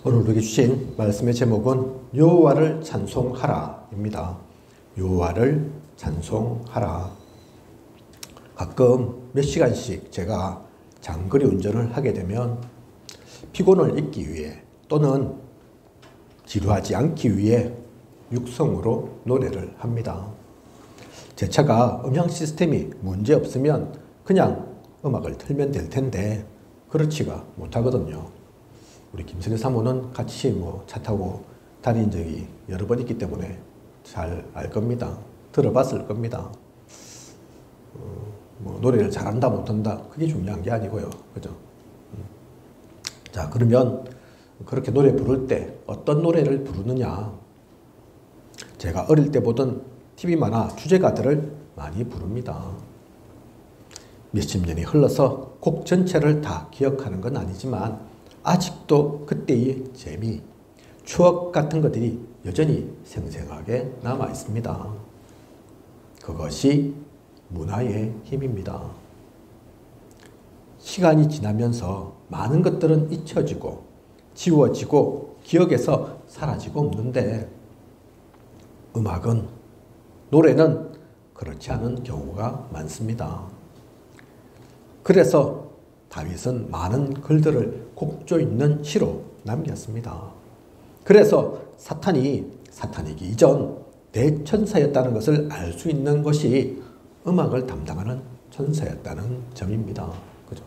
오늘 우리에게 주신 말씀의 제목은 여호와를 찬송하라입니다. 여호와를 찬송하라. 가끔 몇 시간씩 제가 장거리 운전을 하게 되면 피곤을 잊기 위해 또는 지루하지 않기 위해 육성으로 노래를 합니다. 제 차가 음향 시스템이 문제 없으면 그냥 음악을 틀면 될 텐데 그렇지가 못하거든요. 우리 김선희 사모는 같이 차 타고 다닌 적이 여러 번 있기 때문에 잘 알 겁니다. 들어봤을 겁니다. 노래를 잘한다 못한다 그게 중요한 게 아니고요. 그죠? 자, 그러면 그렇게 노래 부를 때 어떤 노래를 부르느냐? 제가 어릴 때 보던 TV 만화 주제가들을 많이 부릅니다. 몇십 년이 흘러서 곡 전체를 다 기억하는 건 아니지만 아직도 그때의 재미, 추억 같은 것들이 여전히 생생하게 남아 있습니다. 그것이 문화의 힘입니다. 시간이 지나면서 많은 것들은 잊혀지고 지워지고 기억에서 사라지고 없는데 음악은, 노래는 그렇지 않은 경우가 많습니다. 그래서 다윗은 많은 글들을 곡조 있는 시로 남겼습니다. 그래서 사탄이기 이전 대천사였다는 것을 알 수 있는 것이 음악을 담당하는 천사였다는 점입니다. 그죠?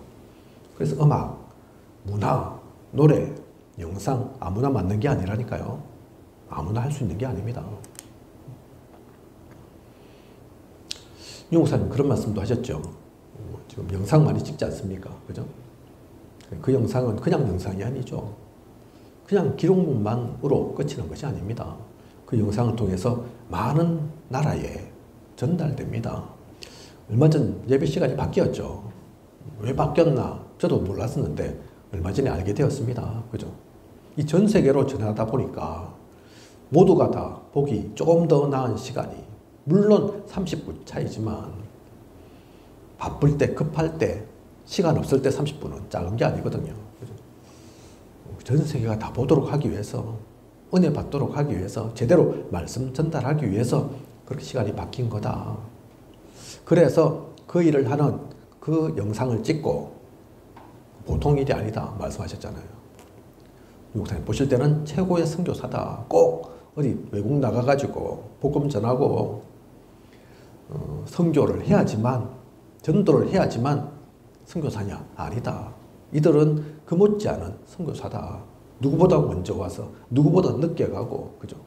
그래서 음악, 문화, 노래, 영상 아무나 맞는 게 아니라니까요. 아무나 할 수 있는 게 아닙니다. 용사님 그런 말씀도 하셨죠. 지금 영상 많이 찍지 않습니까? 그죠? 그 영상은 그냥 영상이 아니죠. 그냥 기록물만으로 끝이는 것이 아닙니다. 그 영상을 통해서 많은 나라에 전달됩니다. 얼마 전 예배 시간이 바뀌었죠. 왜 바뀌었나? 저도 몰랐었는데 얼마 전에 알게 되었습니다. 그죠? 이 전 세계로 전하다 보니까 모두가 다 보기 조금 더 나은 시간이, 물론 30분 차이지만 바쁠 때, 급할 때, 시간 없을 때 30분은 작은 게 아니거든요. 그죠? 전 세계가 다 보도록 하기 위해서, 은혜 받도록 하기 위해서, 제대로 말씀 전달하기 위해서 그렇게 시간이 바뀐 거다. 그래서 그 일을 하는 그 영상을 찍고 보통 일이 아니다 말씀하셨잖아요. 목사님 보실 때는 최고의 선교사다. 꼭 어디 외국 나가가지고 복음 전하고 선교를 해야지만, 전도를 해야지만 선교사냐? 아니다. 이들은 그 못지않은 선교사다. 누구보다 먼저 와서 누구보다 늦게 가고, 그죠?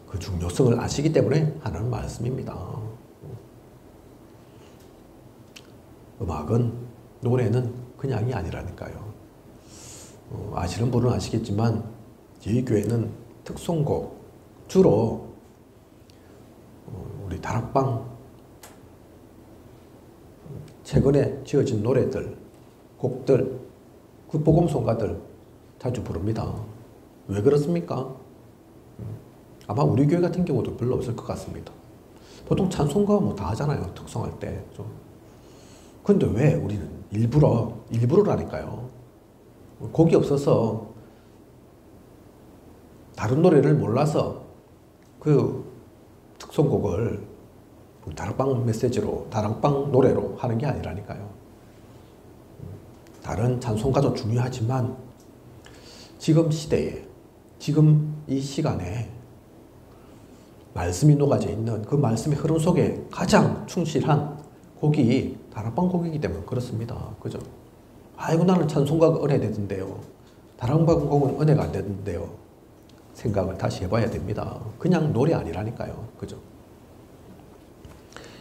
그 중요성을 아시기 때문에 하는 말씀입니다. 음악은, 노래는 그냥이 아니라니까요. 아시는 분은 아시겠지만 저희 교회는 특송곡, 주로 우리 다락방 최근에 지어진 노래들, 곡들, 그 복음송가들 자주 부릅니다. 왜 그렇습니까? 아마 우리 교회 같은 경우도 별로 없을 것 같습니다. 보통 찬송가 다 하잖아요. 특송할 때. 근데 왜 우리는 일부러라니까요. 곡이 없어서 다른 노래를 몰라서 그 특송곡을 다락방 메시지로, 다락방 노래로 하는 게 아니라니까요. 다른 찬송가도 중요하지만 지금 시대에, 지금 이 시간에 말씀이 녹아져 있는 그 말씀의 흐름 속에 가장 충실한 곡이 다락방 곡이기 때문에 그렇습니다. 그죠? 아이고, 나는 찬송가가 은혜되던데요. 다락방 곡은 은혜가 안 되던데요. 생각을 다시 해봐야 됩니다. 그냥 노래 아니라니까요. 그죠?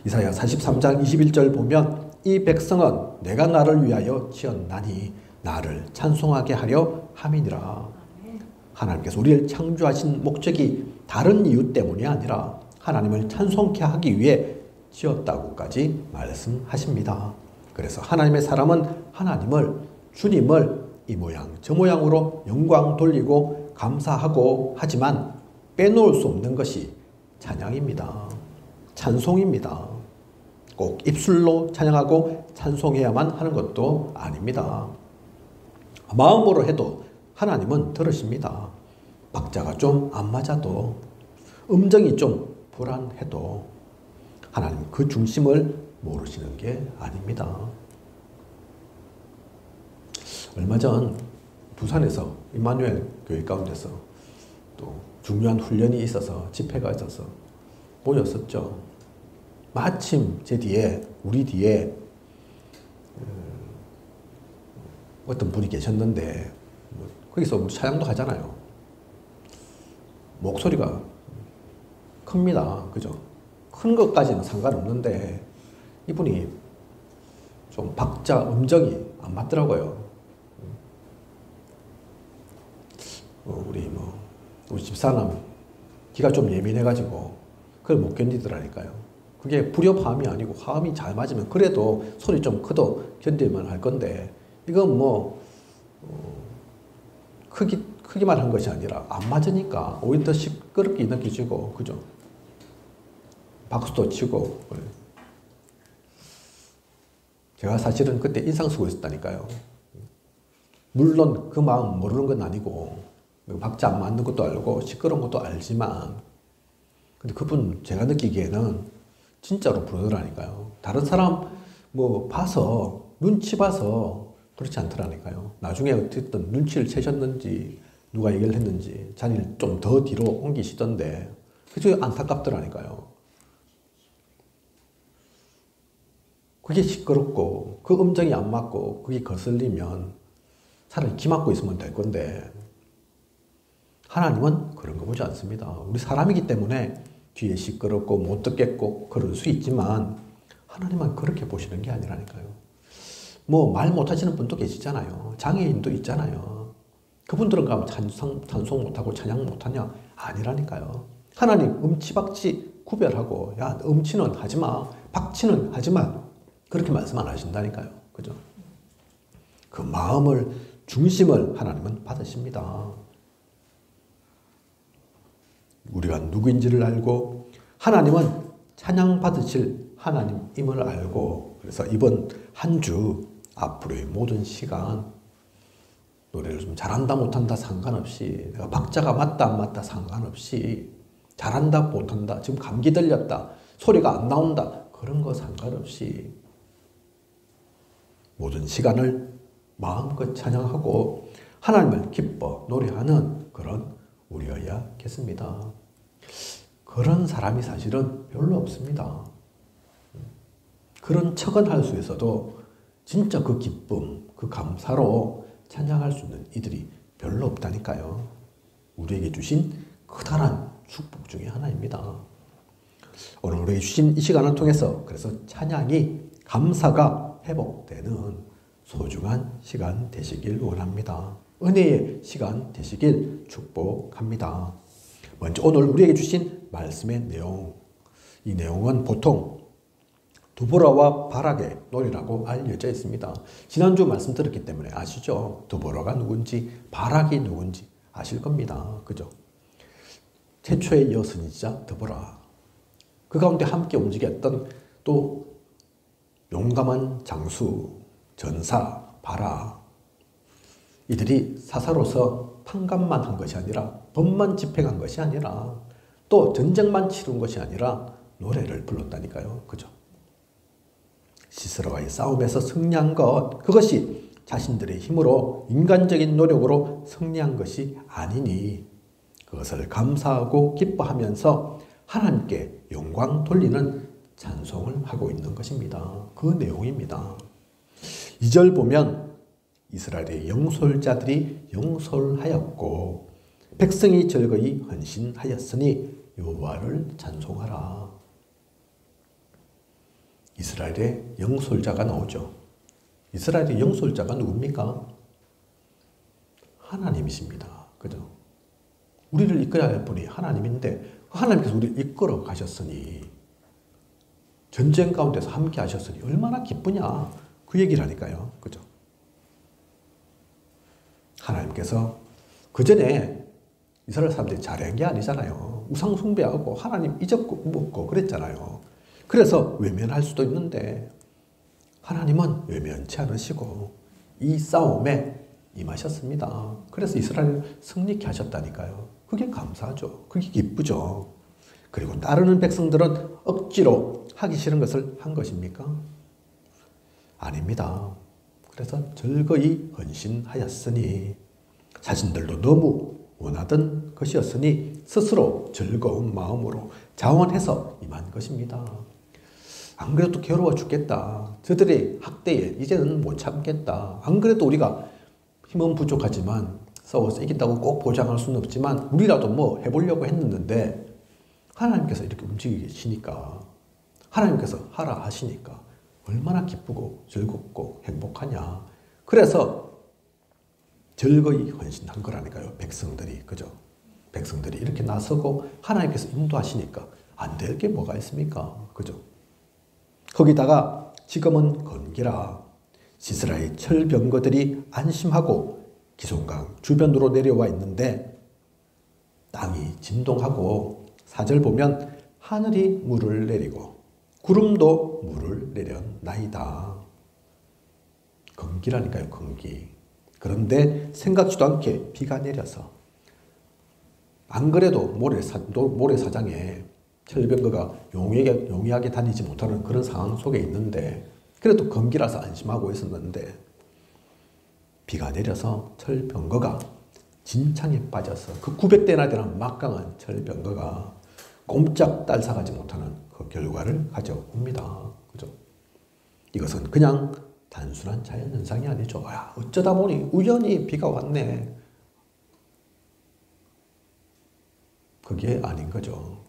이사야 43장 21절 보면 이 백성은 내가 나를 위하여 지었나니 나를 찬송하게 하려 함이니라. 하나님께서 우리를 창조하신 목적이 다른 이유 때문이 아니라 하나님을 찬송케 하기 위해 지었다고까지 말씀하십니다. 그래서 하나님의 사람은 하나님을, 주님을 이 모양 저 모양으로 영광 돌리고 감사하고 하지만 빼놓을 수 없는 것이 찬양입니다. 찬송입니다. 꼭 입술로 찬양하고 찬송해야만 하는 것도 아닙니다. 마음으로 해도 하나님은 들으십니다. 박자가 좀 안 맞아도, 음정이 좀 불안해도 하나님 그 중심을 모르시는 게 아닙니다. 얼마 전 부산에서 임마누엘 교회 가운데서 또 중요한 훈련이 있어서, 집회가 있어서 모였었죠. 마침 제 뒤에, 우리 뒤에 어떤 분이 계셨는데, 거기서 우리 찬양도 하잖아요. 목소리가 큽니다. 그죠? 큰 것까지는 상관없는데 이분이 좀 박자, 음정이 안 맞더라고요. 우리 집사람 귀가 좀 예민해가지고 그걸 못 견디더라니까요. 그게 불협화음이 아니고 화음이 잘 맞으면 그래도 소리 좀 커도 견딜만 할 건데, 이건 크기만 한 것이 아니라 안 맞으니까 오히려 더 시끄럽게 느껴지고, 그죠? 박수도 치고. 제가 사실은 그때 인상 쓰고 있었다니까요. 물론 그 마음 모르는 건 아니고, 박자 안 맞는 것도 알고 시끄러운 것도 알지만, 근데 그분 제가 느끼기에는 진짜로 부르더라니까요. 다른 사람 봐서, 눈치 봐서 그렇지 않더라니까요. 나중에 어쨌든 눈치를 채셨는지 누가 얘기를 했는지 자리를 좀 더 뒤로 옮기시던데, 그게 안타깝더라니까요. 그게 시끄럽고 그 음정이 안 맞고 그게 거슬리면 차라리 귀 막고 있으면 될 건데, 하나님은 그런 거 보지 않습니다. 우리 사람이기 때문에 귀에 시끄럽고 못 듣겠고 그럴 수 있지만, 하나님은 그렇게 보시는 게 아니라니까요. 말 못하시는 분도 계시잖아요. 장애인도 있잖아요. 그분들은 가면 찬송 못하고 찬양 못하냐? 아니라니까요. 하나님 음치박치 구별하고, 야, 음치는 하지마, 박치는 하지마, 그렇게 말씀 안 하신다니까요. 그죠? 그 마음을, 중심을 하나님은 받으십니다. 우리가 누구인지를 알고, 하나님은 찬양 받으실 하나님임을 알고, 그래서 이번 한 주 앞으로의 모든 시간 노래를 좀 잘한다 못한다 상관없이, 내가 박자가 맞다 안 맞다 상관없이, 잘한다 못한다, 지금 감기 들렸다, 소리가 안 나온다, 그런 거 상관없이 모든 시간을 마음껏 찬양하고 하나님을 기뻐 노래하는 그런 우리여야겠습니다. 그런 사람이 사실은 별로 없습니다. 그런 척은 할 수 있어도 진짜 그 기쁨, 그 감사로 찬양할 수 있는 이들이 별로 없다니까요. 우리에게 주신 커다란 축복 중에 하나입니다. 오늘 우리에게 주신 이 시간을 통해서 그래서 찬양이, 감사가 회복되는 소중한 시간 되시길 원합니다. 은혜의 시간 되시길 축복합니다. 먼저 오늘 우리에게 주신 말씀의 내용, 이 내용은 보통 두보라와 바락의 노래라고 알려져 있습니다. 지난주 말씀드렸기 때문에 아시죠? 두보라가 누군지 바락이 누군지 아실 겁니다. 그죠? 최초의 여선이자 두보라. 그 가운데 함께 움직였던 또 용감한 장수, 전사, 바락. 이들이 사사로서 판관만 한 것이 아니라, 법만 집행한 것이 아니라, 또 전쟁만 치른 것이 아니라 노래를 불렀다니까요. 그죠? 시스라와의 싸움에서 승리한 것, 그것이 자신들의 힘으로, 인간적인 노력으로 승리한 것이 아니니 그것을 감사하고 기뻐하면서 하나님께 영광 돌리는 찬송을 하고 있는 것입니다. 그 내용입니다. 2절 보면 이스라엘의 영솔자들이 영솔하였고 백성이 즐거이 헌신하였으니 여호와를 찬송하라. 이스라엘의 영솔자가 나오죠. 이스라엘의 영솔자가 누굽니까? 하나님이십니다. 그죠? 우리를 이끌어야 할 분이 하나님인데, 하나님께서 우리를 이끌어 가셨으니, 전쟁 가운데서 함께 하셨으니 얼마나 기쁘냐, 그 얘기라니까요. 그죠? 하나님께서 그 전에 이스라엘 사람들이 잘한 게 아니잖아요. 우상 숭배하고 하나님 잊어먹고 그랬잖아요. 그래서 외면할 수도 있는데 하나님은 외면치 않으시고 이 싸움에 임하셨습니다. 그래서 이스라엘을 승리케 하셨다니까요. 그게 감사하죠. 그게 기쁘죠. 그리고 따르는 백성들은 억지로 하기 싫은 것을 한 것입니까? 아닙니다. 그래서 즐거이 헌신하였으니, 자신들도 너무 원하던 것이었으니 스스로 즐거운 마음으로 자원해서 임한 것입니다. 안 그래도 괴로워 죽겠다. 저들의 학대에 이제는 못 참겠다. 안 그래도 우리가 힘은 부족하지만 싸워서 이긴다고 꼭 보장할 수는 없지만 우리라도 뭐 해보려고 했는데 하나님께서 이렇게 움직이시니까, 하나님께서 하라 하시니까 얼마나 기쁘고 즐겁고 행복하냐. 그래서 즐거이 헌신한 거라니까요. 백성들이. 그죠? 백성들이 이렇게 나서고 하나님께서 인도하시니까 안 될 게 뭐가 있습니까? 그죠? 거기다가 지금은 건기라 시스라의 철병거들이 안심하고 기송강 주변으로 내려와 있는데 땅이 진동하고 4절 보면 하늘이 물을 내리고 구름도 물을 내렸나이다. 건기라니까요. 건기. 그런데 생각지도 않게 비가 내려서, 안 그래도 모래사장에 철병거가 용이하게 다니지 못하는 그런 상황 속에 있는데, 그래도 건기라서 안심하고 있었는데 비가 내려서 철병거가 진창에 빠져서 그 900대나 되는 막강한 철병거가 꼼짝 딸싹하지 못하는 그 결과를 가져옵니다. 그죠? 이것은 그냥 단순한 자연현상이 아니죠. 야, 어쩌다 보니 우연히 비가 왔네. 그게 아닌 거죠.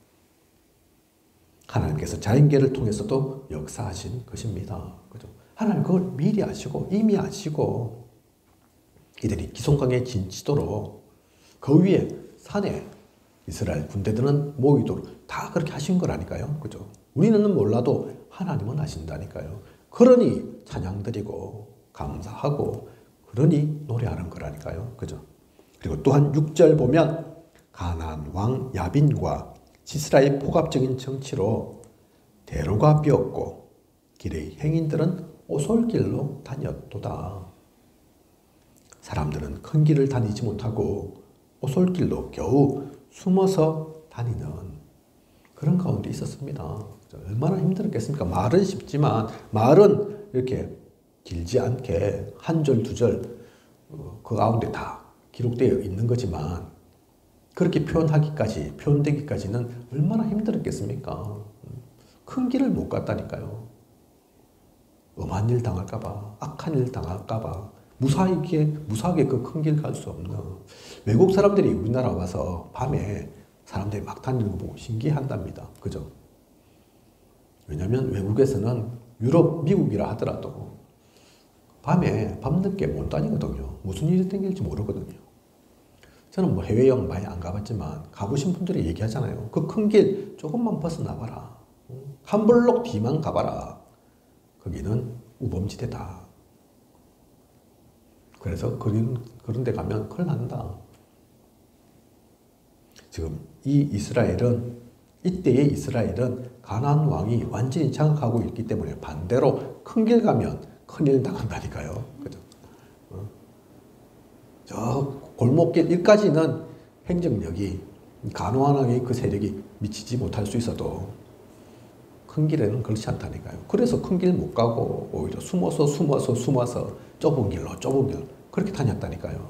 하나님께서 자연계를 통해서도 역사하신 것입니다. 그죠? 하나님 그걸 미리 아시고 이미 아시고 이들이 기송강에 진치도록 그 위에 산에 이스라엘 군대들은 모이도록 다 그렇게 하신 거라니까요. 그죠? 우리는 몰라도 하나님은 아신다니까요. 그러니 찬양드리고 감사하고 그러니 노래하는 거라니까요. 그죠? 그리고 또한 6절 보면 가나안 왕 야빈과 시스라의 폭압적인 정치로 대로가 비었고 길의 행인들은 오솔길로 다녔도다. 사람들은 큰 길을 다니지 못하고 오솔길로 겨우 숨어서 다니는 그런 가운데 있었습니다. 얼마나 힘들었겠습니까? 말은 쉽지만 말은 이렇게 길지 않게 한 절, 두 절 그 가운데 다 기록되어 있는 거지만 그렇게 표현되기까지는 얼마나 힘들었겠습니까? 큰 길을 못 갔다니까요. 엄한 일 당할까봐, 악한 일 당할까봐 무사하게 그 큰 길 갈 수 없는, 외국 사람들이 우리나라 와서 밤에 사람들이 막 다니는 거 보고 신기해한답니다. 그죠? 왜냐하면 외국에서는 유럽, 미국이라 하더라도 밤에 밤늦게 못 다니거든요. 무슨 일이 생길지 모르거든요. 저는 뭐 해외여행 많이 안 가봤지만 가보신 분들이 얘기하잖아요. 그 큰 길 조금만 벗어나봐라. 한 블록 뒤만 가봐라. 거기는 우범지대다. 그래서 그런 데 가면 큰일 난다. 지금 이때의 이스라엘은 가나안 왕이 완전히 장악하고 있기 때문에 반대로 큰 길 가면 큰일 당한다니까요. 그죠? 저 골목길 1까지는 행정력이, 가나안의 그 세력이 미치지 못할 수 있어도 큰 길에는 그렇지 않다니까요. 그래서 큰 길 못 가고 오히려 숨어서 좁은 길로 그렇게 다녔다니까요.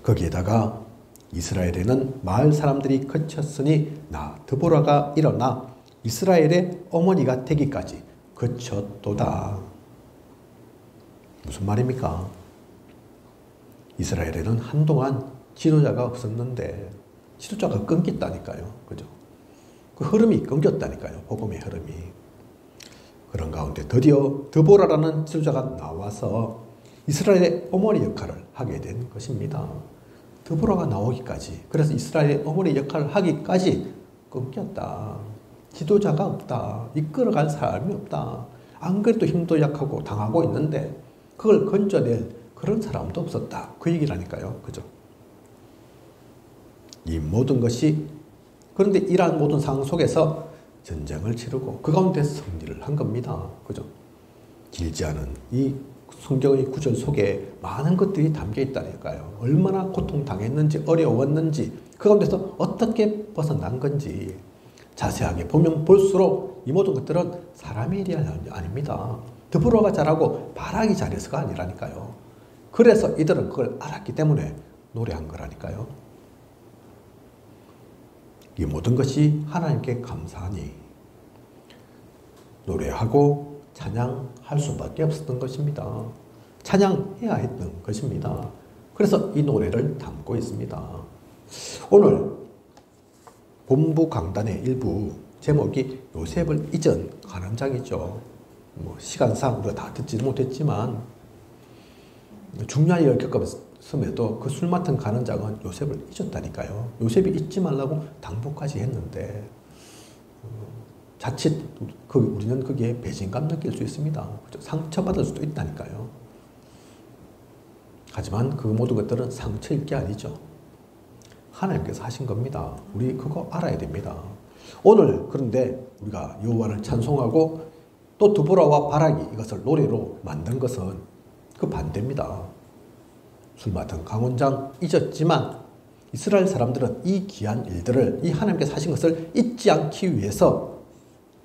거기에다가 이스라엘에는 마을 사람들이 그쳤으니 드보라가 일어나 이스라엘의 어머니가 되기까지 그쳤도다. 무슨 말입니까? 이스라엘에는 한동안 지도자가 없었는데 지도자가 끊겼다니까요. 그죠? 그 흐름이 끊겼다니까요. 복음의 흐름이. 그런 가운데 드디어 드보라라는 지도자가 나와서 이스라엘의 어머니 역할을 하게 된 것입니다. 드보라가 나오기까지, 그래서 이스라엘의 어머니 역할을 하기까지 끊겼다. 지도자가 없다. 이끌어갈 사람이 없다. 안 그래도 힘도 약하고 당하고 있는데 그걸 건져낼 그런 사람도 없었다. 그 얘기라니까요. 그죠? 이 모든 것이, 그런데 이러한 모든 상황 속에서 전쟁을 치르고 그 가운데 승리를 한 겁니다. 그죠? 길지 않은 이 성경의 구절 속에 많은 것들이 담겨 있다니까요. 얼마나 고통당했는지, 어려웠는지, 그 가운데서 어떻게 벗어난 건지 자세하게 보면 볼수록 이 모든 것들은 사람의 일이 아닙니다. 드보라가 잘하고 바락이 잘해서가 아니라니까요. 그래서 이들은 그걸 알았기 때문에 노래한 거라니까요. 이 모든 것이 하나님께 감사하니 노래하고 찬양할 수밖에 없었던 것입니다. 찬양해야 했던 것입니다. 그래서 이 노래를 담고 있습니다. 오늘 본부 강단의 일부 제목이 요셉을 잊은 간원장이죠. 시간상 우리가 다 듣지는 못했지만 중요한 일을 겪었음에도 그 술 맡은 간원장은 요셉을 잊었다니까요. 요셉이 잊지 말라고 당부까지 했는데 자칫 우리는 거기에 배신감 느낄 수 있습니다. 상처받을 수도 있다니까요. 하지만 그 모든 것들은 상처일 게 아니죠. 하나님께서 하신 겁니다. 우리 그거 알아야 됩니다. 오늘 그런데 우리가 여호와를 찬송하고 또 드보라와 바락이 이것을 노래로 만든 것은 그 반대입니다. 술 맡은 강원장 잊었지만 이스라엘 사람들은 이 귀한 일들을, 이 하나님께서 하신 것을 잊지 않기 위해서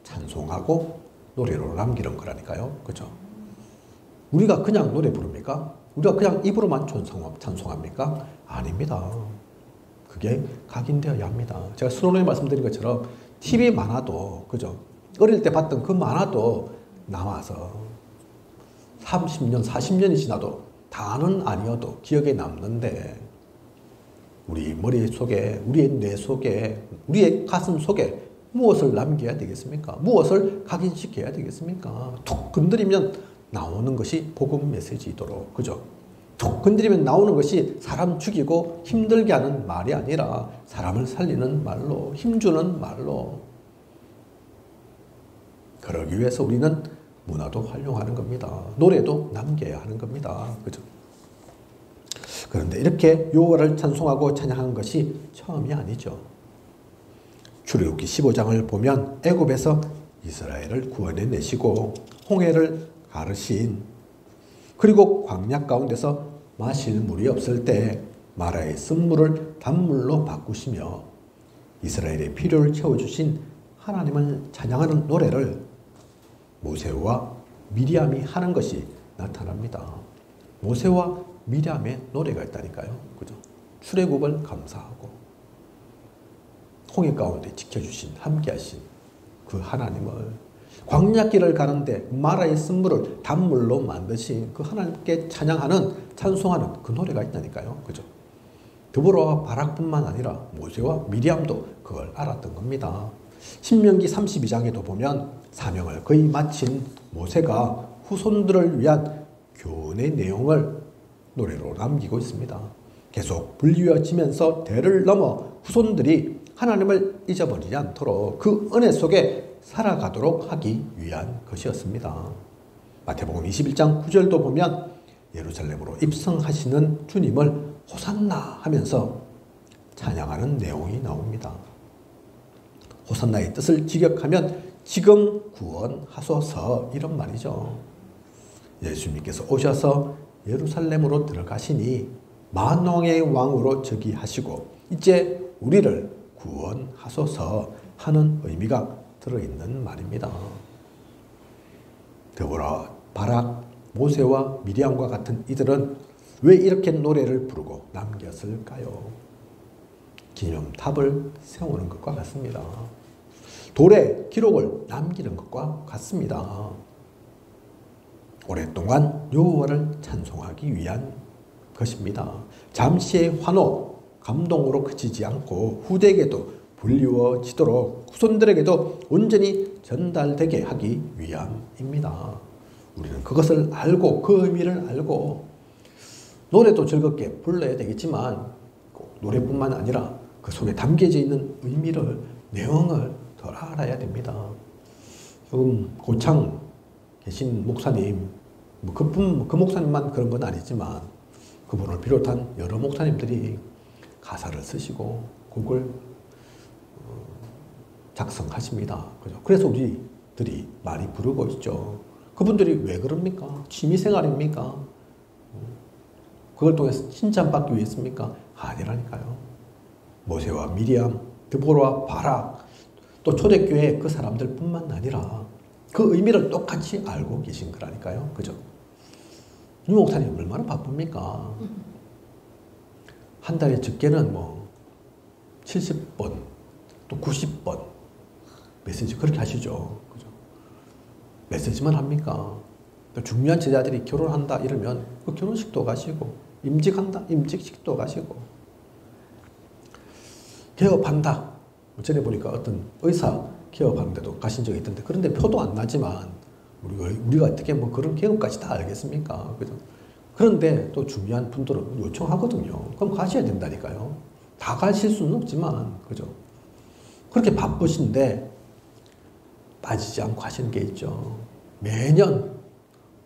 찬송하고 노래로 남기는 거라니까요. 그죠? 우리가 그냥 노래 부릅니까? 우리가 그냥 입으로만 찬송합니까? 아닙니다. 그게 각인되어야 합니다. 제가 수론에 말씀드린 것처럼 TV 만화도, 그죠? 어릴 때 봤던 그 만화도 남아서 30년, 40년이 지나도 다는 아니어도 기억에 남는데 우리 머리 속에, 우리의 뇌 속에, 우리의 가슴 속에 무엇을 남겨야 되겠습니까? 무엇을 각인시켜야 되겠습니까? 툭 건드리면 나오는 것이 복음 메시지이도록, 그죠? 툭 건드리면 나오는 것이 사람 죽이고 힘들게 하는 말이 아니라 사람을 살리는 말로, 힘주는 말로. 그러기 위해서 우리는 문화도 활용하는 겁니다. 노래도 남겨야 하는 겁니다. 그죠? 그런데 이렇게 여호와를 찬송하고 찬양한 것이 처음이 아니죠. 출애굽기 15장을 보면 애굽에서 이스라엘을 구원해 내시고 홍해를 가르신, 그리고 광야 가운데서 마실 물이 없을 때 마라의 쓴물을 단물로 바꾸시며 이스라엘의 필요를 채워주신 하나님을 찬양하는 노래를 모세와 미리암이 하는 것이 나타납니다. 모세와 미리암의 노래가 있다니까요. 그죠? 출애굽을 감사하고 홍해 가운데 지켜주신, 함께하신 그 하나님을, 광야길을 가는데 마라의 쓴물을 단물로 만드신 그 하나님께 찬양하는, 찬송하는 그 노래가 있다니까요. 그죠? 드보라와 바락뿐만 아니라 모세와 미리암도 그걸 알았던 겁니다. 신명기 32장에도 보면 사명을 거의 마친 모세가 후손들을 위한 교훈의 내용을 노래로 남기고 있습니다. 계속 불리워지면서 대를 넘어 후손들이 하나님을 잊어버리지 않도록 그 은혜 속에 살아가도록 하기 위한 것이었습니다. 마태복음 21장 9절도 보면 예루살렘으로 입성하시는 주님을 호산나 하면서 찬양하는 내용이 나옵니다. 호산나의 뜻을 직역하면 지금 구원하소서, 이런 말이죠. 예수님께서 오셔서 예루살렘으로 들어가시니 만왕의 왕으로 즉위하시고 이제 우리를 구원하소서 하는 의미가 들어있는 말입니다. 드보라, 바락, 모세와 미리암과 같은 이들은 왜 이렇게 노래를 부르고 남겼을까요? 기념탑을 세우는 것과 같습니다. 돌에 기록을 남기는 것과 같습니다. 오랫동안 여호와를 찬송하기 위한 것입니다. 잠시의 환호, 감동으로 그치지 않고 후대에게도 불리워지도록 후손들에게도 온전히 전달되게 하기 위함입니다. 우리는 그것을 알고, 그 의미를 알고 노래도 즐겁게 불러야 되겠지만 노래뿐만 아니라 그 속에 담겨져 있는 의미를, 내용을 더 알아야 됩니다. 지금 고창 계신 목사님, 그 목사님만 그런 건 아니지만 그분을 비롯한 여러 목사님들이 가사를 쓰시고 곡을 작성하십니다. 그죠? 그래서 우리들이 많이 부르고 있죠. 그분들이 왜 그럽니까? 취미생활입니까? 그걸 통해서 칭찬받기 위해서입니까? 아니라니까요. 모세와 미리암, 드보라와 바락, 또 초대교회 그 사람들 뿐만 아니라 그 의미를 똑같이 알고 계신 거라니까요. 그죠? 유 목사님 얼마나 바쁩니까? 한 달에 적게는 뭐 70번, 또 90번 메시지 그렇게 하시죠. 그죠? 메시지만 합니까? 중요한 제자들이 결혼한다 이러면 그 결혼식도 가시고, 임직한다 임직식도 가시고, 개업한다. 전에 보니까 어떤 의사 개업하는데도 가신 적이 있던데, 그런데 표도 안 나지만 우리가 어떻게 뭐 그런 개업까지 다 알겠습니까? 그죠? 그런데 또 중요한 분들은 요청하거든요. 그럼 가셔야 된다니까요. 다 가실 수는 없지만, 그죠? 그렇게 바쁘신데 빠지지 않고 하시는 게 있죠. 매년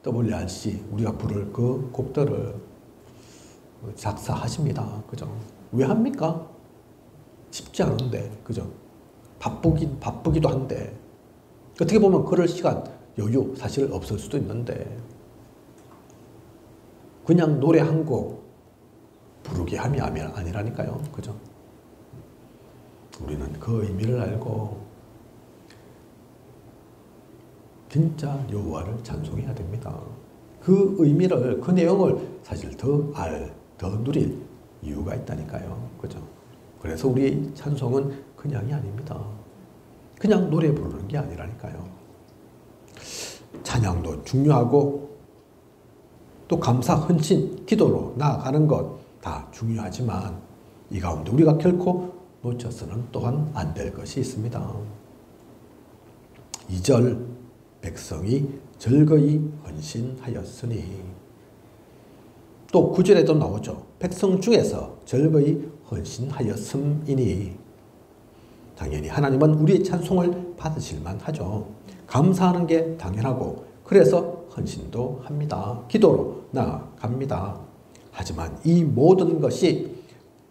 WRC 우리가 부를 그 곡들을 작사하십니다. 그죠? 왜 합니까? 쉽지 않은데, 그죠? 바쁘기도 한데, 어떻게 보면 그럴 시간, 여유 사실 없을 수도 있는데, 그냥 노래 한 곡 부르게 함이 아니라니까요. 그죠? 우리는 그 의미를 알고 진짜 여호와를 찬송해야 됩니다. 그 의미를, 그 내용을 사실 더 누릴 이유가 있다니까요. 그죠? 그래서 우리 찬송은 그냥이 아닙니다. 그냥 노래 부르는 게 아니라니까요. 찬양도 중요하고, 또 감사, 헌신, 기도로 나아가는 것 다 중요하지만, 이 가운데 우리가 결코 놓쳐서는 또한 안 될 것이 있습니다. 2절, 백성이 절거이 헌신하였으니. 또 9절에도 나오죠. 백성 중에서 절거이 헌신하였음이니. 당연히 하나님은 우리의 찬송을 받으실만 하죠. 감사하는 게 당연하고, 그래서 헌신도 합니다. 기도로 나아갑니다. 하지만 이 모든 것이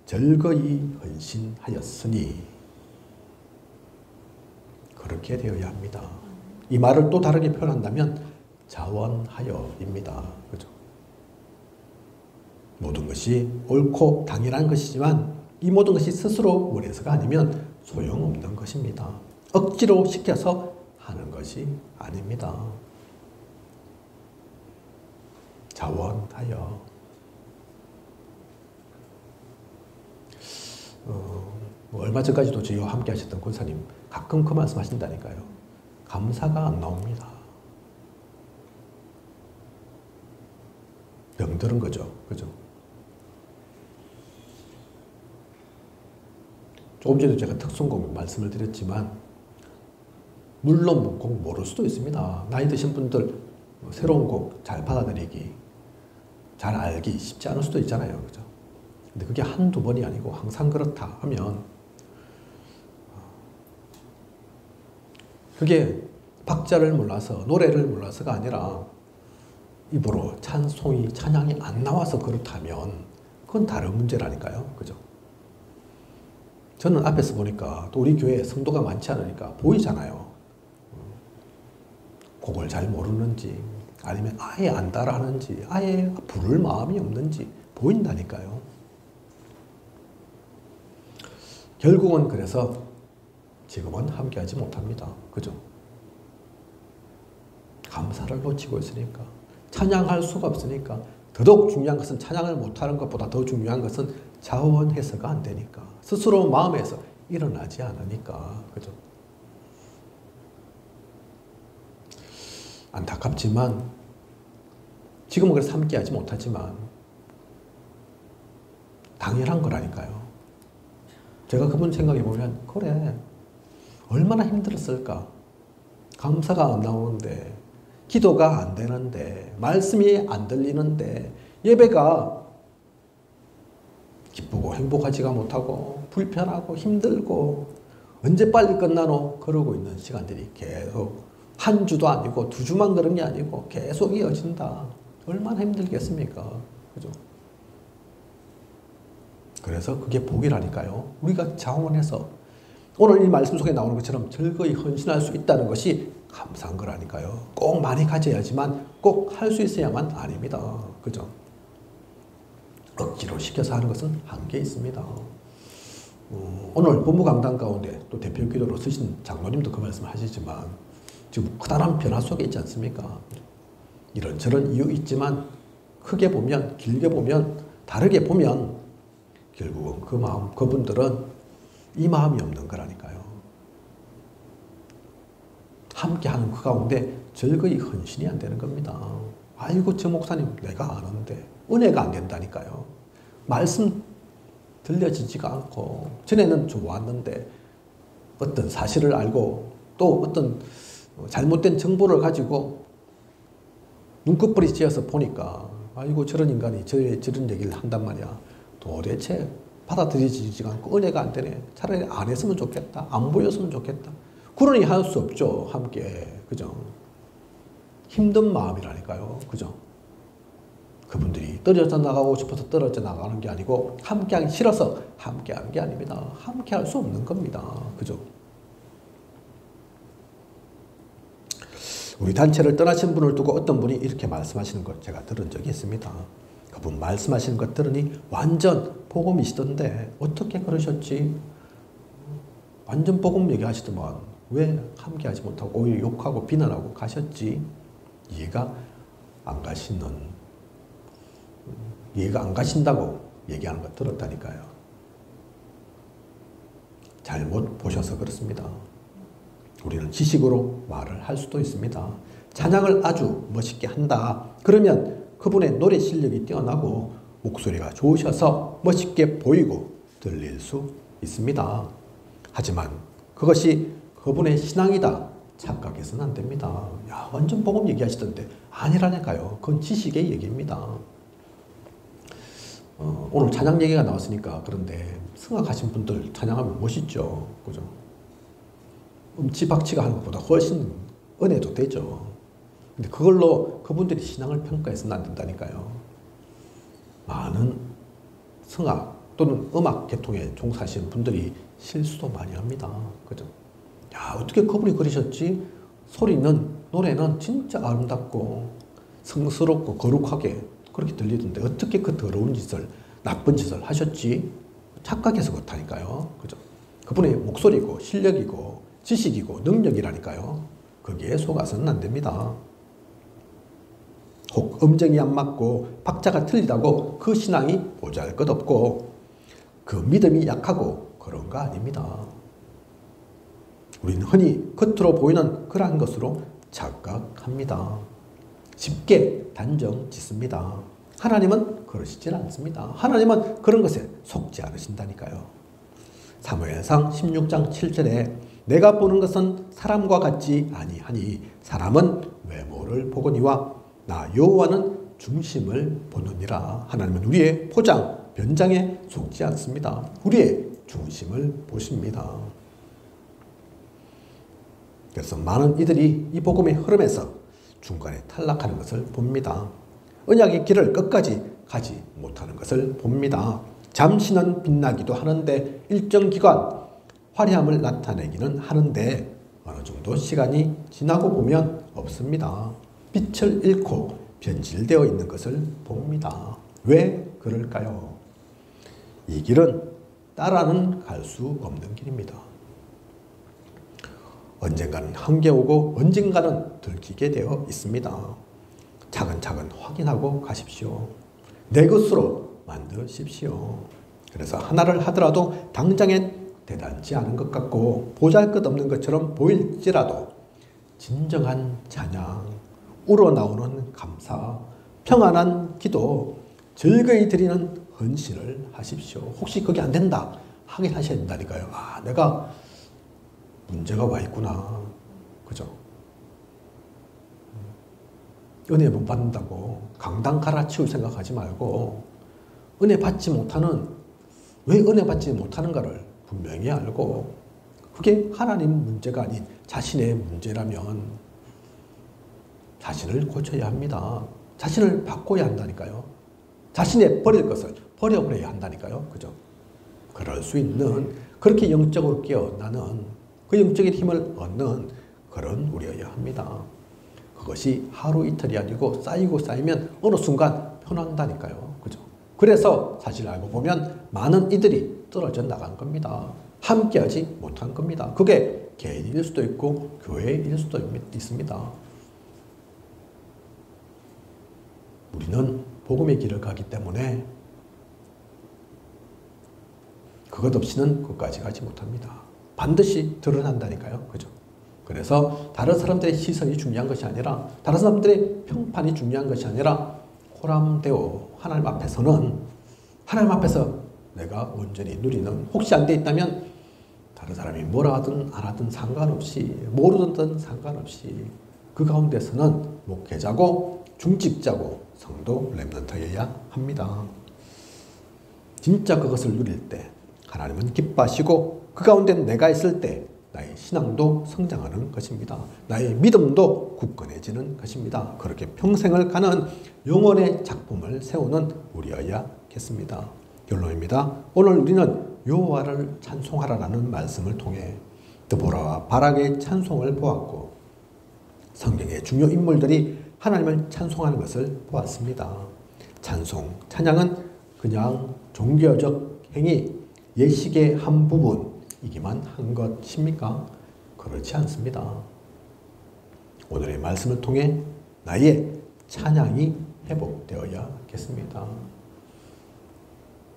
절거이 헌신하였으니, 그렇게 되어야 합니다. 이 말을 또 다르게 표현한다면 자원하여입니다. 그죠? 모든 것이 옳고 당연한 것이지만 이 모든 것이 스스로 원해서가 아니면 소용없는 것입니다. 억지로 시켜서 하는 것이 아닙니다. 자원하여. 얼마 전까지도 저희와 함께 하셨던 권사님 가끔 그 말씀 하신다니까요. 감사가 안 나옵니다. 병들은 거죠. 그죠? 조금 전에 제가 특송곡 말씀을 드렸지만, 물론 곡 모를 수도 있습니다. 나이 드신 분들 새로운 곡 잘 받아들이기, 잘 알기 쉽지 않을 수도 있잖아요. 그죠? 근데 그게 한두 번이 아니고 항상 그렇다 하면, 그게 박자를 몰라서, 노래를 몰라서가 아니라 입으로 찬양이 안 나와서 그렇다면 그건 다른 문제라니까요. 그죠? 저는 앞에서 보니까 또 우리 교회에 성도가 많지 않으니까 보이잖아요. 곡을 잘 모르는지, 아니면 아예 안 따라하는지, 아예 부를 마음이 없는지 보인다니까요. 결국은 그래서 지금은 함께하지 못합니다. 그죠? 감사를 놓치고 있으니까, 찬양할 수가 없으니까. 더더욱 중요한 것은, 찬양을 못하는 것보다 더 중요한 것은 자원해서가 안 되니까, 스스로 마음에서 일어나지 않으니까. 그죠? 안타깝지만, 지금은 그래서 함께하지 못하지만 당연한 거라니까요. 제가 그분 생각해 보면, 그래, 얼마나 힘들었을까. 감사가 안 나오는데, 기도가 안 되는데, 말씀이 안 들리는데, 예배가 기쁘고 행복하지가 못하고 불편하고 힘들고 언제 빨리 끝나노? 그러고 있는 시간들이 계속 한 주도 아니고 두 주만 그런 게 아니고 계속 이어진다. 얼마나 힘들겠습니까? 그죠? 그래서 그게 복이라니까요. 우리가 자원해서 오늘 이 말씀 속에 나오는 것처럼 즐거이 헌신할 수 있다는 것이 감사한 거라니까요. 꼭 많이 가져야지만 꼭 할 수 있어야만 아닙니다. 그죠? 억지로 시켜서 하는 것은 한계 있습니다. 오늘 본부 강단 가운데 또 대표 기도로 쓰신 장로님도 그 말씀을 하시지만 지금 커다란 변화 속에 있지 않습니까? 이런저런 이유 있지만 크게 보면, 길게 보면, 다르게 보면 결국은 그 마음, 그분들은 이 마음이 없는 거라니까요. 함께하는 그 가운데 절거히 헌신이 안 되는 겁니다. 아이고 저 목사님 내가 아는데 은혜가 안 된다니까요. 말씀 들려지지가 않고 전에는 좋았는데 어떤 사실을 알고 또 어떤 잘못된 정보를 가지고 눈꺼풀이 찌어서 보니까 아이고 저런 인간이 저런 얘기를 한단 말이야. 도대체 받아들여지지가 않고 은혜가 안 되네. 차라리 안 했으면 좋겠다. 안 보였으면 좋겠다. 그러니 할 수 없죠. 함께. 그죠? 힘든 마음이라니까요. 그죠? 그분들이 떨어져 나가고 싶어서 떨어져 나가는 게 아니고 함께하기 싫어서 함께하는 게 아닙니다. 함께할 수 없는 겁니다. 그죠? 우리 단체를 떠나신 분을 두고 어떤 분이 이렇게 말씀하시는 걸 제가 들은 적이 있습니다. 그분 말씀하시는 것 들으니 완전 복음이시던데 어떻게 그러셨지? 완전 복음 얘기하시더만 왜 함께하지 못하고 오히려 욕하고 비난하고 가셨지? 이해가 안 가신다고 얘기하는 거 들었다니까요. 잘못 보셔서 그렇습니다. 우리는 지식으로 말을 할 수도 있습니다. 찬양을 아주 멋있게 한다. 그러면 그분의 노래 실력이 뛰어나고 목소리가 좋으셔서 멋있게 보이고 들릴 수 있습니다. 하지만 그것이 그분의 신앙이다 착각해서는 안 됩니다. 야, 완전 복음 얘기하시던데 아니라니까요. 그건 지식의 얘기입니다. 오늘 찬양 얘기가 나왔으니까 그런데 승악하신 분들 찬양하면 멋있죠. 그죠? 음치박치가 하는 것보다 훨씬 은혜도 되죠. 근데 그걸로 그분들이 신앙을 평가해서는 안 된다니까요. 많은 성악 또는 음악 계통에 종사하시는 분들이 실수도 많이 합니다. 그죠? 야, 어떻게 그분이 그러셨지? 소리는, 노래는 진짜 아름답고 성스럽고 거룩하게 그렇게 들리던데 어떻게 그 더러운 짓을, 나쁜 짓을 하셨지? 착각해서 그렇다니까요. 그죠? 그분의 목소리고 실력이고 지식이고 능력이라니까요. 거기에 속아서는 안 됩니다. 혹 음정이 안 맞고 박자가 틀리다고 그 신앙이 보잘것없고 그 믿음이 약하고 그런 거 아닙니다. 우리는 흔히 겉으로 보이는 그러한 것으로 착각합니다. 쉽게 단정 짓습니다. 하나님은 그러시질 않습니다. 하나님은 그런 것에 속지 않으신다니까요. 사무엘상 16장 7절에 내가 보는 것은 사람과 같지 아니하니 사람은 외모를 보거니와 나 여호와는 중심을 보느니라. 하나님은 우리의 포장, 변장에 속지 않습니다. 우리의 중심을 보십니다. 그래서 많은 이들이 이 복음의 흐름에서 중간에 탈락하는 것을 봅니다. 언약의 길을 끝까지 가지 못하는 것을 봅니다. 잠시는 빛나기도 하는데 일정 기간 화려함을 나타내기는 하는데 어느 정도 시간이 지나고 보면 없습니다. 빛을 잃고 변질되어 있는 것을 봅니다. 왜 그럴까요? 이 길은 따라는 갈 수 없는 길입니다. 언젠가는 한겨오고 언젠가는 들키게 되어 있습니다. 차근차근 확인하고 가십시오. 내 것으로 만드십시오. 그래서 하나를 하더라도 당장엔 대단치 않은 것 같고 보잘것없는 것처럼 보일지라도 진정한 찬양, 우러나오는 감사, 평안한 기도, 즐거이 드리는 헌신을 하십시오. 혹시 그게 안 된다 하긴 하셔야 된다니까요. 아, 내가 문제가 와 있구나. 그죠? 은혜 못 받는다고 강당 갈아치울 생각하지 말고 은혜 받지 못하는, 왜 은혜 받지 못하는가를 분명히 알고 그게 하나님 문제가 아닌 자신의 문제라면 자신을 고쳐야 합니다. 자신을 바꿔야 한다니까요. 자신의 버릴 것을 버려버려야 한다니까요. 그죠? 그럴 수 있는, 그렇게 영적으로 깨어나는, 그 영적인 힘을 얻는 그런 우리여야 합니다. 그것이 하루 이틀이 아니고 쌓이고 쌓이면 어느 순간 편한다니까요. 그죠? 그래서 사실 알고 보면 많은 이들이 떨어져 나간 겁니다. 함께하지 못한 겁니다. 그게 개인일 수도 있고 교회일 수도 있습니다. 우리는 복음의 길을 가기 때문에 그것 없이는 끝까지 가지 못합니다. 반드시 드러난다니까요. 그죠? 그래서 다른 사람들의 시선이 중요한 것이 아니라, 다른 사람들의 평판이 중요한 것이 아니라, 호람되어 하나님 앞에서는, 하나님 앞에서 내가 온전히 누리는, 혹시 안 돼 있다면 다른 사람이 뭐라 하든 안 하든 상관없이, 모르든 상관없이 그 가운데서는 목회자고 중직자고 성도 렘넌트여야 합니다. 진짜 그것을 누릴 때 하나님은 기뻐하시고, 그 가운데 내가 있을 때 나의 신앙도 성장하는 것입니다. 나의 믿음도 굳건해지는 것입니다. 그렇게 평생을 가는 영원의 작품을 세우는 우리여야겠습니다. 결론입니다. 오늘 우리는 여호와를 찬송하라라는 말씀을 통해 드보라와 바락의 찬송을 보았고, 성경의 중요 인물들이 하나님을 찬송하는 것을 보았습니다. 찬송, 찬양은 그냥 종교적 행위, 예식의 한 부분이기만 한 것입니까? 그렇지 않습니다. 오늘의 말씀을 통해 나의 찬양이 회복되어야겠습니다.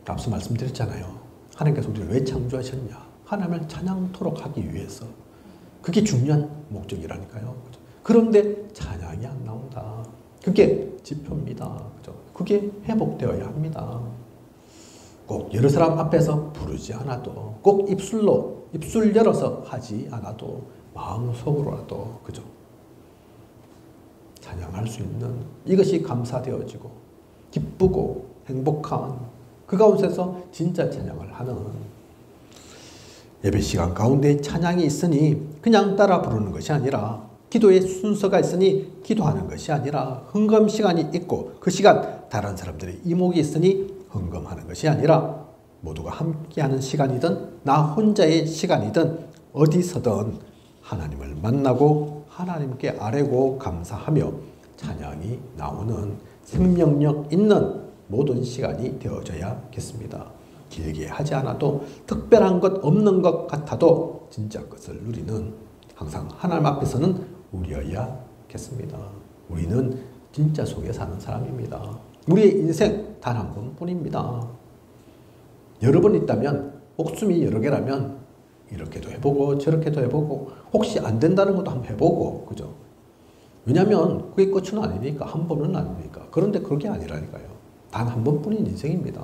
앞서 말씀드렸잖아요. 하나님께서 우리를 왜 창조하셨냐? 하나님을 찬양토록 하기 위해서. 그게 중요한 목적이라니까요. 그런데 찬양이 안 나온다. 그게 지표입니다. 그게 회복되어야 합니다. 꼭 여러 사람 앞에서 부르지 않아도, 꼭 입술 열어서 하지 않아도 마음속으로라도, 그죠? 찬양할 수 있는, 이것이 감사되어지고 기쁘고 행복한 그 가운데서 진짜 찬양을 하는, 예배 시간 가운데 찬양이 있으니 그냥 따라 부르는 것이 아니라, 기도의 순서가 있으니 기도하는 것이 아니라, 헌금 시간이 있고 그 시간 다른 사람들의 이목이 있으니 헌금하는 것이 아니라, 모두가 함께하는 시간이든 나 혼자의 시간이든 어디서든 하나님을 만나고 하나님께 아뢰고 감사하며 찬양이 나오는 생명력 있는 모든 시간이 되어져야겠습니다. 길게 하지 않아도, 특별한 것 없는 것 같아도 진짜 것을 누리는, 항상 하나님 앞에서는 우리여야겠습니다. 우리는 진짜 속에 사는 사람입니다. 우리의 인생 단 한 번뿐입니다. 여러 번 있다면, 목숨이 여러 개라면 이렇게도 해보고 저렇게도 해보고, 혹시 안 된다는 것도 한번 해보고, 그죠? 왜냐하면 그게 끝은 아니니까, 한 번은 아니니까. 그런데 그게 아니라니까요. 단 한 번뿐인 인생입니다.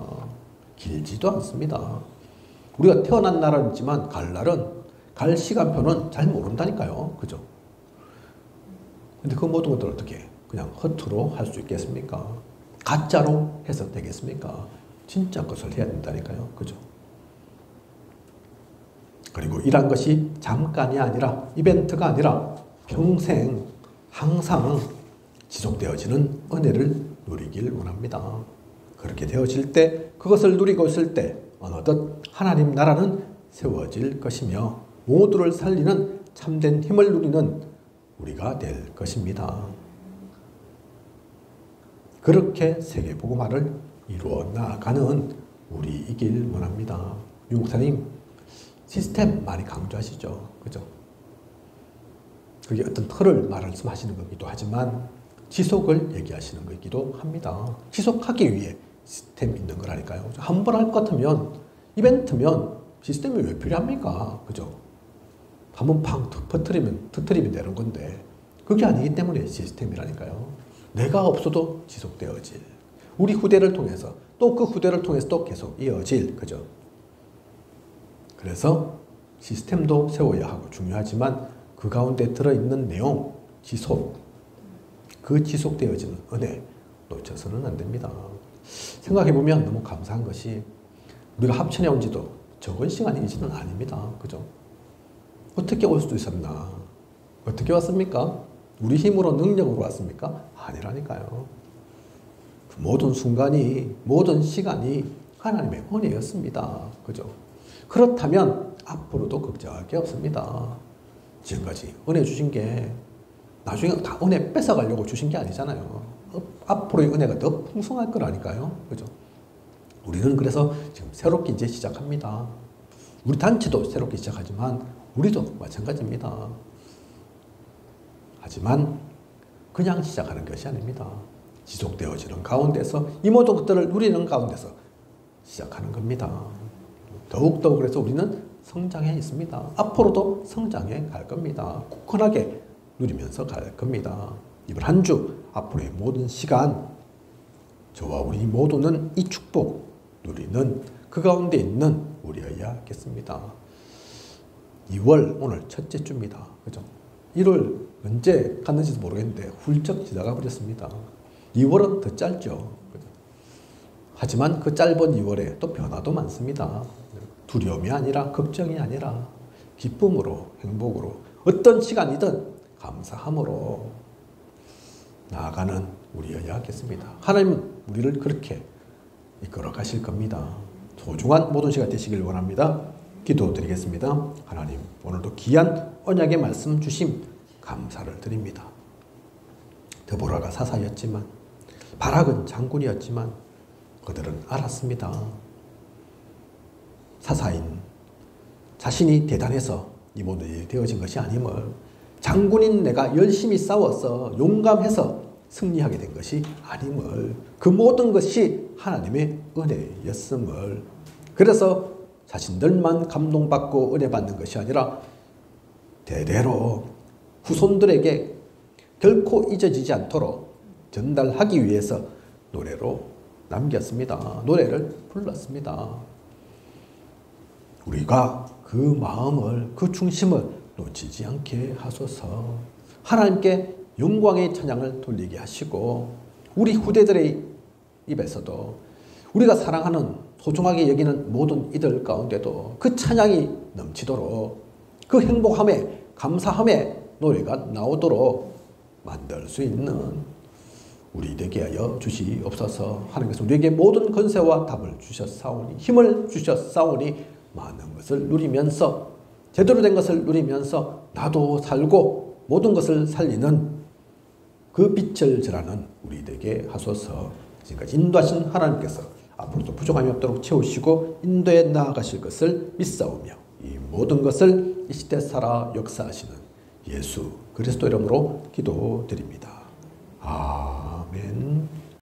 길지도 않습니다. 우리가 태어난 날은 있지만 갈 시간표는 잘 모른다니까요. 그죠? 근데 그 모든 것들을 어떻게 그냥 허투루 할 수 있겠습니까? 가짜로 해서 되겠습니까? 진짜 것을 해야 된다니까요. 그죠? 그리고 이런 것이 잠깐이 아니라, 이벤트가 아니라 평생 항상 지속되어지는 은혜를 누리길 원합니다. 그렇게 되어질 때, 그것을 누리고 있을 때 어느덧 하나님 나라는 세워질 것이며 모두를 살리는 참된 힘을 누리는 우리가 될 것입니다. 그렇게 세계복음화를 이루어 나가는 우리이길 원합니다. 유 목사님, 시스템 많이 강조하시죠. 그죠? 그게 어떤 틀을 말씀하시는 거기도 하지만 지속을 얘기하시는 거기도 합니다. 지속하기 위해 시스템이 있는 거라니까요. 한 번 할 것 같으면, 이벤트면 시스템이 왜 필요합니까? 그죠? 한번 팡 터뜨리면 되는 건데, 그게 아니기 때문에 시스템이라니까요. 내가 없어도 지속되어질, 우리 후대를 통해서, 또 그 후대를 통해서 또 계속 이어질, 그죠? 그래서 시스템도 세워야 하고 중요하지만, 그 가운데 들어있는 내용, 그 지속되어지는 은혜 놓쳐서는 안 됩니다. 생각해보면 너무 감사한 것이, 우리가 합천에 온 지도 적은 시간이지는 아닙니다. 그죠? 어떻게 올 수도 있었나? 어떻게 왔습니까? 우리 힘으로, 능력으로 왔습니까? 아니라니까요. 모든 순간이, 모든 시간이 하나님의 은혜였습니다. 그죠? 그렇다면 앞으로도 걱정할 게 없습니다. 지금까지 은혜 주신 게 나중에 다 은혜 뺏어가려고 주신 게 아니잖아요. 앞으로의 은혜가 더 풍성할 거라니까요. 그죠? 우리는 그래서 지금 새롭게 이제 시작합니다. 우리 단체도 새롭게 시작하지만 우리도 마찬가지입니다. 하지만 그냥 시작하는 것이 아닙니다. 지속되어지는 가운데서 이 모든 것들을 누리는 가운데서 시작하는 겁니다. 더욱더 그래서 우리는 성장해 있습니다. 앞으로도 성장해 갈 겁니다. 굳건하게 누리면서 갈 겁니다. 이번 한 주 앞으로의 모든 시간 저와 우리 모두는 이 축복 누리는 그 가운데 있는 우리여야겠습니다. 2월 오늘 첫째 주입니다. 그죠? 1월 언제 갔는지도 모르겠는데 훌쩍 지나가 버렸습니다. 2월은 더 짧죠. 그죠? 하지만 그 짧은 2월에 또 변화도 많습니다. 두려움이 아니라 걱정이 아니라 기쁨으로 행복으로 어떤 시간이든 감사함으로 나아가는 우리여야겠습니다. 하나님은 우리를 그렇게 이끌어 가실 겁니다. 소중한 모든 시간 되시길 원합니다. 기도드리겠습니다. 하나님, 오늘도 귀한 언약의 말씀 주심 감사를 드립니다. 드보라가 사사였지만 바락은 장군이었지만 그들은 알았습니다. 사사인 자신이 대단해서 이 모든 일이 되어진 것이 아님을, 장군인 내가 열심히 싸워서 용감해서 승리하게 된 것이 아님을, 그 모든 것이 하나님의 은혜였음을, 그래서 자신들만 감동받고 은혜 받는 것이 아니라 대대로 후손들에게 결코 잊어지지 않도록 전달하기 위해서 노래로 남겼습니다. 노래를 불렀습니다. 우리가 그 마음을, 그 중심을 놓치지 않게 하소서. 하나님께 영광의 찬양을 돌리게 하시고 우리 후대들의 입에서도 우리가 사랑하는, 소중하게 여기는 모든 이들 가운데도 그 찬양이 넘치도록, 그 행복함에 감사함에 노래가 나오도록 만들 수 있는 우리 되게 하여 주시옵소서. 하나님께서 우리에게 모든 권세와 답을 주셨사오니, 힘을 주셨사오니 많은 것을 누리면서, 제대로 된 것을 누리면서 나도 살고 모든 것을 살리는 그 빛을 전하는 우리 되게 하소서. 지금까지 인도하신 하나님께서 앞으로도 부족함이 없도록 채우시고 인도에 나아가실 것을 믿사오며 이 모든 것을 이 시대 살아 역사하시는 예수 그리스도 이름으로 기도드립니다. 아멘.